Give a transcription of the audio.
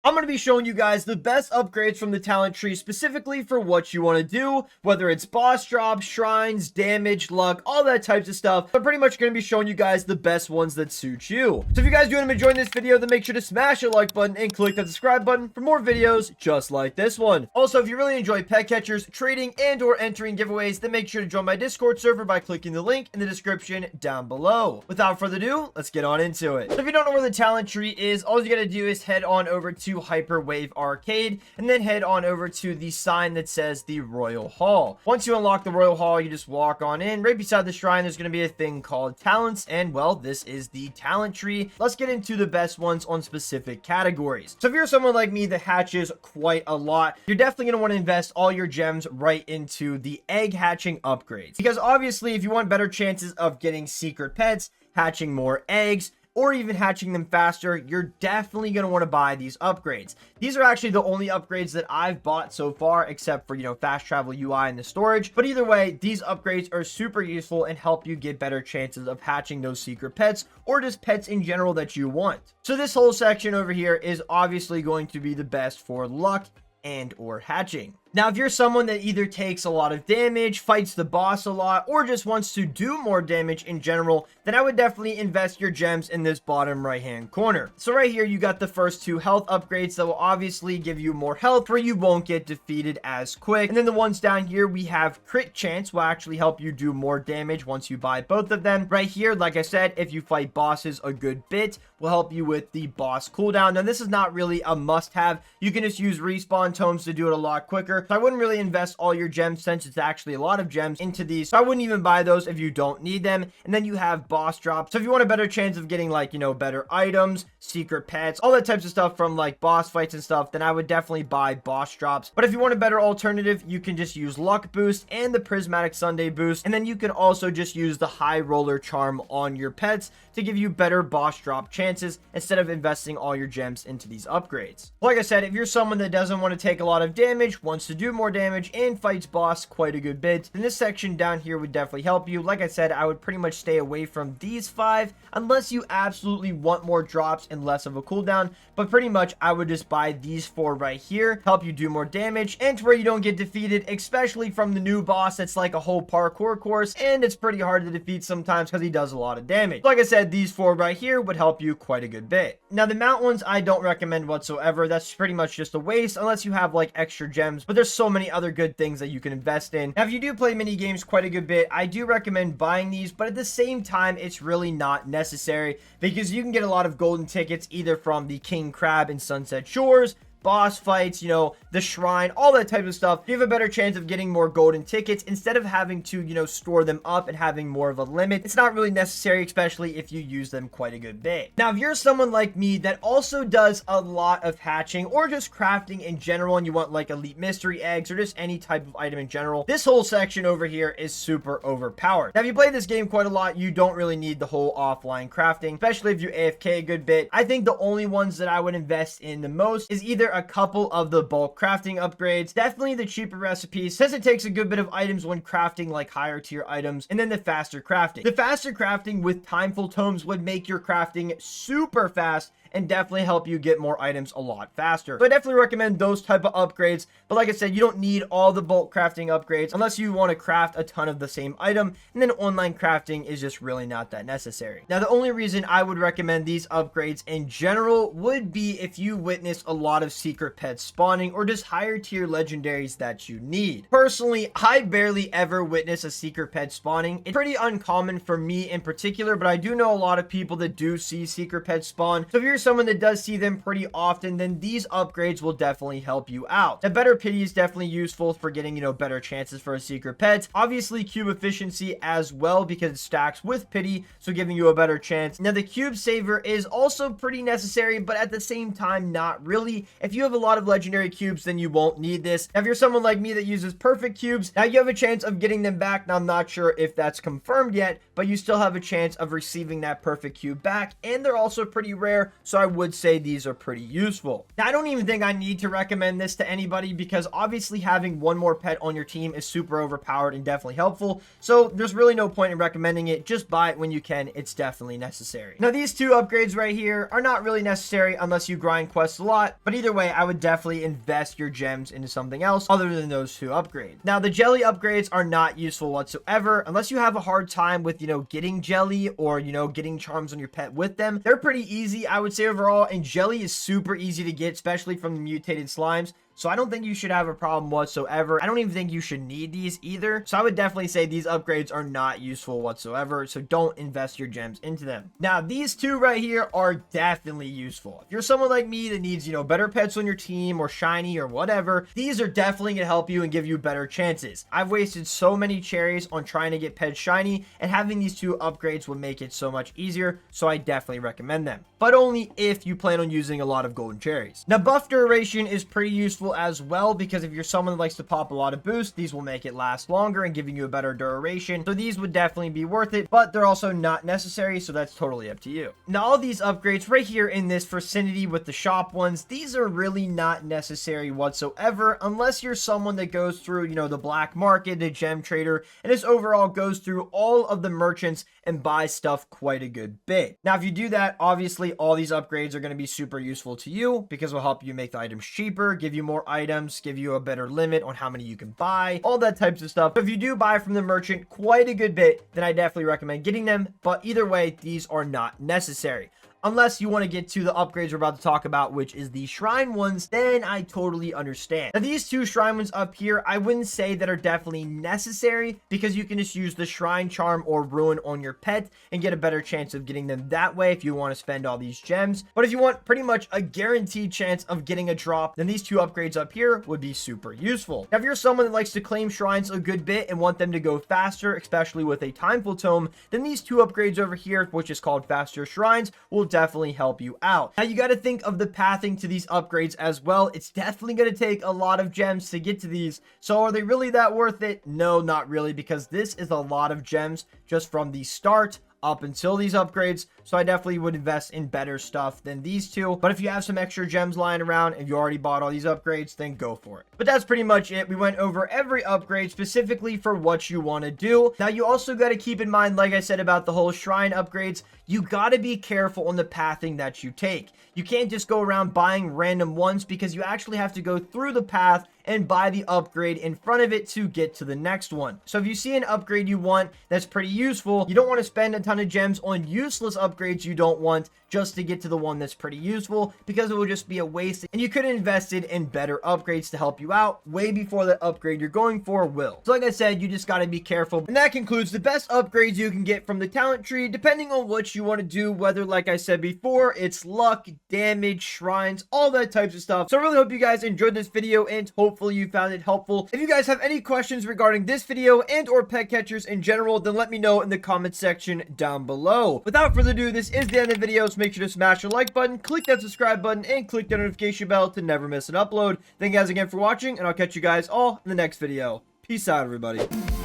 I'm going to be showing you guys the best upgrades from the talent tree specifically for what you want to do, whether it's boss drops, shrines, damage, luck, all that types of stuff. I'm pretty much going to be showing you guys the best ones that suit you. So if you guys do want to enjoy this video, then make sure to smash the like button and click that subscribe button for more videos just like this one. Also, if you really enjoy pet catchers, trading, and or entering giveaways, then make sure to join my Discord server by clicking the link in the description down below. Without further ado, let's get on into it. So if you don't know where the talent tree is, all you got to do is head on over to Hyperwave Arcade and then head on over to the sign that says the Royal Hall. Once you unlock the Royal Hall, you just walk on in. Right beside the shrine, there's going to be a thing called talents, and well, this is the talent tree. Let's get into the best ones on specific categories. So if you're someone like me that hatches quite a lot, you're definitely going to want to invest all your gems right into the egg hatching upgrades, because obviously if you want better chances of getting secret pets, hatching more eggs, or even hatching them faster, you're definitely going to want to buy these upgrades. These are actually the only upgrades that I've bought so far, except for, fast travel UI and the storage. But either way, these upgrades are super useful and help you get better chances of hatching those secret pets, or just pets in general that you want. So this whole section over here is obviously going to be the best for luck and or hatching. Now, if you're someone that either takes a lot of damage, fights the boss a lot, or just wants to do more damage in general, then I would definitely invest your gems in this bottom right hand corner. So right here, you got the first two health upgrades that will obviously give you more health where you won't get defeated as quick. And then the ones down here, we have crit chance, will actually help you do more damage once you buy both of them. Right here, like I said, if you fight bosses a good bit, will help you with the boss cooldown. Now, this is not really a must-have. You can just use respawn tomes to do it a lot quicker. So I wouldn't really invest all your gems, since it's actually a lot of gems, into these. So I wouldn't even buy those if you don't need them. And then you have boss drops. So if you want a better chance of getting better items, secret pets, all that types of stuff from like boss fights and stuff, then I would definitely buy boss drops. But if you want a better alternative, you can just use luck boost and the prismatic Sunday boost. And then you can also just use the high roller charm on your pets to give you better boss drop chances instead of investing all your gems into these upgrades. Like I said, if you're someone that doesn't want to take a lot of damage, wants to do more damage, and fights boss quite a good bit, then this section down here would definitely help you. Like I said, I would pretty much stay away from these 5 unless you absolutely want more drops and less of a cooldown. But pretty much I would just buy these 4 right here, help you do more damage, and to where you don't get defeated, especially from the new boss that's like a whole parkour course, and it's pretty hard to defeat sometimes because he does a lot of damage. Like I said, these 4 right here would help you quite a good bit. Now, the mount ones I don't recommend whatsoever. That's pretty much just a waste unless you have like extra gems, but there's so many other good things that you can invest in. Now, if you do play mini games quite a good bit, I do recommend buying these, but at the same time, it's really not necessary, because you can get a lot of golden tickets either from the King Crab and Sunset Shores, boss fights, the shrine, all that type of stuff. You have a better chance of getting more golden tickets instead of having to, store them up and having more of a limit. It's not really necessary, especially if you use them quite a good bit. Now, if you're someone like me that also does a lot of hatching or just crafting in general, and you want like elite mystery eggs or just any type of item in general, this whole section over here is super overpowered. Now, if you play this game quite a lot, you don't really need the whole offline crafting, especially if you AFK a good bit. I think the only ones that I would invest in the most is either a couple of the bulk crafting upgrades, definitely the cheaper recipes, since it takes a good bit of items when crafting like higher tier items, and then the faster crafting. The faster crafting with timeful tomes would make your crafting super fast and definitely help you get more items a lot faster. So I definitely recommend those type of upgrades. But like I said, you don't need all the bulk crafting upgrades unless you want to craft a ton of the same item, and then online crafting is just really not that necessary. Now, the only reason I would recommend these upgrades in general would be if you witness a lot of secret pets spawning or just higher tier legendaries that you need. Personally, I barely ever witness a secret pet spawning. It's pretty uncommon for me in particular, but I do know a lot of people that do see secret pets spawn. So if you're someone that does see them pretty often, then these upgrades will definitely help you out. A better pity is definitely useful for getting, better chances for a secret pet. Obviously, cube efficiency as well, because it stacks with pity, so giving you a better chance. Now, the cube saver is also pretty necessary, but at the same time, not really. If you have a lot of legendary cubes, then you won't need this. Now, if you're someone like me that uses perfect cubes, now you have a chance of getting them back. Now, I'm not sure if that's confirmed yet, but you still have a chance of receiving that perfect cube back, and they're also pretty rare, so I would say these are pretty useful. Now, I don't even think I need to recommend this to anybody because obviously having one more pet on your team is super overpowered and definitely helpful, so there's really no point in recommending it. Just buy it when you can. It's definitely necessary. Now, these two upgrades right here are not really necessary unless you grind quests a lot, but either way, I would definitely invest your gems into something else other than those two upgrades. Now, the jelly upgrades are not useful whatsoever unless you have a hard time with, getting jelly or, getting charms on your pet with them. They're pretty easy, I would say, overall, and jelly is super easy to get, especially from the mutated slimes. So I don't think you should have a problem whatsoever. I don't even think you should need these either. So I would definitely say these upgrades are not useful whatsoever. So don't invest your gems into them. Now, these two right here are definitely useful. If you're someone like me that needs, better pets on your team or shiny or whatever, these are definitely going to help you and give you better chances. I've wasted so many cherries on trying to get pets shiny, and having these two upgrades would make it so much easier. So I definitely recommend them, but only if you plan on using a lot of golden cherries. Now, buff duration is pretty useful as well, because if you're someone that likes to pop a lot of boosts, these will make it last longer and giving you a better duration. So these would definitely be worth it, but they're also not necessary, so that's totally up to you. Now, all these upgrades right here in this vicinity with the shop ones, these are really not necessary whatsoever unless you're someone that goes through, the black market, the gem trader, and just overall goes through all of the merchants and buys stuff quite a good bit. Now, if you do that, obviously all these upgrades are going to be super useful to you because it will help you make the items cheaper, give you more items, give you a better limit on how many you can buy, all that types of stuff. But if you do buy from the merchant quite a good bit, then I definitely recommend getting them. But either way, these are not necessary. Unless you want to get to the upgrades we're about to talk about, which is the shrine ones, then I totally understand. Now, these two shrine ones up here, I wouldn't say that are definitely necessary because you can just use the shrine charm or ruin on your pet and get a better chance of getting them that way if you want to spend all these gems. But if you want pretty much a guaranteed chance of getting a drop, then these two upgrades up here would be super useful. Now, if you're someone that likes to claim shrines a good bit and want them to go faster, especially with a timeful tome, then these two upgrades over here, which is called faster shrines, will definitely help you out. Now, you got to think of the pathing to these upgrades as well. It's definitely going to take a lot of gems to get to these. So are they really that worth it? No, not really, because this is a lot of gems just from the start up until these upgrades. So I definitely would invest in better stuff than these two. But if you have some extra gems lying around and you already bought all these upgrades, then go for it. But that's pretty much it. We went over every upgrade specifically for what you want to do. Now, you also got to keep in mind, like I said, about the whole shrine upgrades, you got to be careful on the pathing that you take. You can't just go around buying random ones because you actually have to go through the path and buy the upgrade in front of it to get to the next one. So if you see an upgrade you want that's pretty useful, you don't want to spend a ton of gems on useless upgrades you don't want just to get to the one that's pretty useful, because it will just be a waste and you could have invested in better upgrades to help you out way before the upgrade you're going for will. So like I said, you just got to be careful. And that concludes the best upgrades you can get from the talent tree, depending on what you want to do, whether, like I said before, it's luck, damage, shrines, all that types of stuff. So I really hope you guys enjoyed this video and hopefully you found it helpful. If you guys have any questions regarding this video and or pet catchers in general, then let me know in the comment section down below. Without further ado, this is the end of the video, so make sure to smash the like button, click that subscribe button, and click the notification bell to never miss an upload. Thank you guys again for watching, and I'll catch you guys all in the next video. Peace out, everybody.